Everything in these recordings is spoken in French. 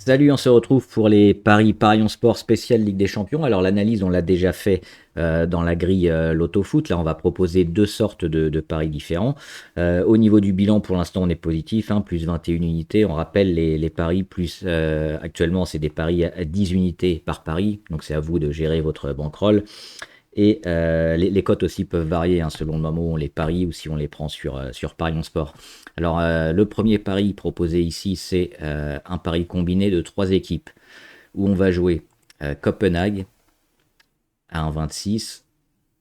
Salut, on se retrouve pour les paris Parions Sport spécial Ligue des Champions. Alors l'analyse, on l'a déjà fait dans la grille Loto-Foot. Là, on va proposer deux sortes de paris différents. Au niveau du bilan, pour l'instant, on est positif, hein, plus 21 unités. On rappelle les paris, plus actuellement, c'est des paris à 10 unités par pari. Donc c'est à vous de gérer votre bankroll. Et les cotes aussi peuvent varier, hein, selon le moment où on les parie ou si on les prend sur Parions Sport. Alors, le premier pari proposé ici, c'est un pari combiné de trois équipes où on va jouer Copenhague à 1,26.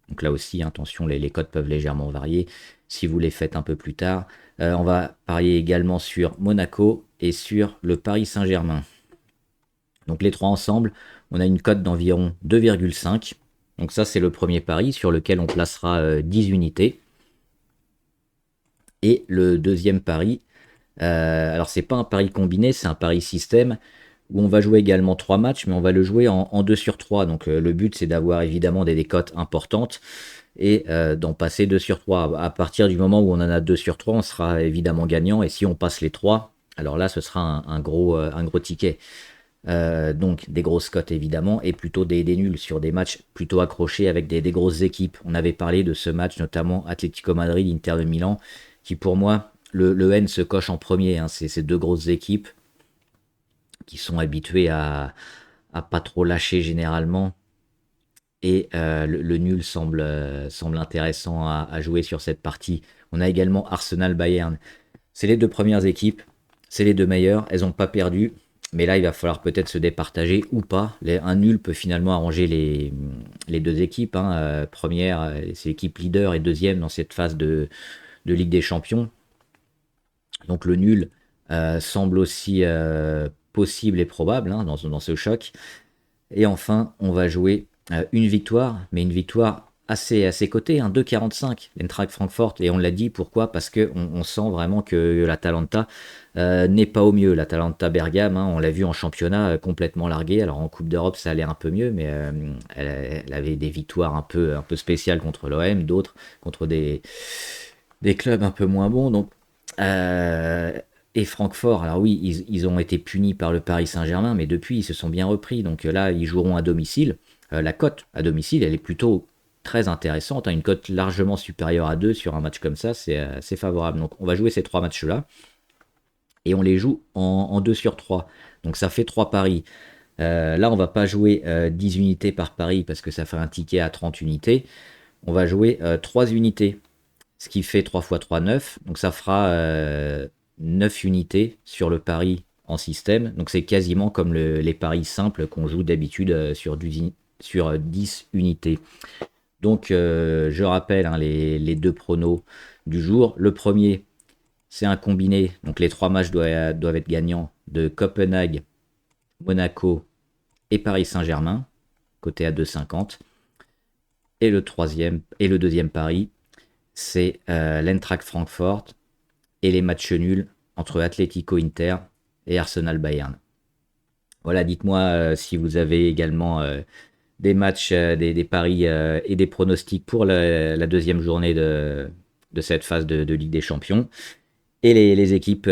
Donc là aussi, attention, les cotes peuvent légèrement varier si vous les faites un peu plus tard. On va parier également sur Monaco et sur le Paris Saint-Germain. Donc les trois ensemble, on a une cote d'environ 2,5. Donc ça, c'est le premier pari sur lequel on placera 10 unités. Et le deuxième pari, alors c'est pas un pari combiné, c'est un pari système où on va jouer également trois matchs, mais on va le jouer en 2 sur 3. Donc le but, c'est d'avoir évidemment des cotes importantes et d'en passer 2 sur 3. À partir du moment où on en a 2 sur 3, on sera évidemment gagnant. Et si on passe les 3, alors là, ce sera un gros ticket. Donc des grosses cotes évidemment et plutôt des nuls sur des matchs plutôt accrochés avec des grosses équipes. On avait parlé de ce match notamment Atlético Madrid, Inter de Milan, qui pour moi le N se coche en premier, hein. C'est ces deux grosses équipes qui sont habituées à pas trop lâcher généralement et le nul semble intéressant à jouer sur cette partie. On a également Arsenal-Bayern. C'est les deux premières équipes, c'est les deux meilleures, elles n'ont pas perdu. Mais là, il va falloir peut-être se départager ou pas. Un nul peut finalement arranger les deux équipes, hein. Première, c'est l'équipe leader et deuxième dans cette phase de Ligue des Champions. Donc le nul semble aussi possible et probable, hein, dans ce choc. Et enfin, on va jouer une victoire, mais une victoire assez cotée, hein, 2,45, l'Eintracht Francfort. Et on l'a dit, pourquoi? Parce qu'on on sent vraiment que l'Atalanta n'est pas au mieux. L'Atalanta Bergame, hein, on l'a vu en championnat complètement largué. Alors en Coupe d'Europe, ça allait un peu mieux, mais elle avait des victoires un peu spéciales contre l'OM, d'autres contre des clubs un peu moins bons. Donc, et Francfort, alors oui, ils ont été punis par le Paris Saint-Germain, mais depuis, ils se sont bien repris. Donc là, ils joueront à domicile. La cote à domicile, elle est plutôt très intéressante, hein. Une cote largement supérieure à 2 sur un match comme ça, c'est favorable. Donc on va jouer ces trois matchs-là et on les joue en 2 sur 3. Donc ça fait 3 paris. Là, on va pas jouer 10 unités par pari parce que ça fait un ticket à 30 unités. On va jouer 3 unités, ce qui fait 3 fois 3, 9. Donc ça fera 9 unités sur le pari en système. Donc c'est quasiment comme les paris simples qu'on joue d'habitude sur 10 unités. Donc je rappelle, hein, les deux pronos du jour. Le premier, c'est un combiné. Donc les trois matchs doivent être gagnants de Copenhague, Monaco et Paris Saint-Germain, côté à 2,50. Et le deuxième pari, c'est l'Eintracht Francfort et les matchs nuls entre Atlético Inter et Arsenal Bayern. Voilà, dites-moi si vous avez également des matchs, des paris et des pronostics pour la deuxième journée de cette phase de Ligue des Champions et les équipes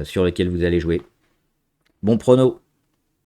sur lesquelles vous allez jouer. Bon prono!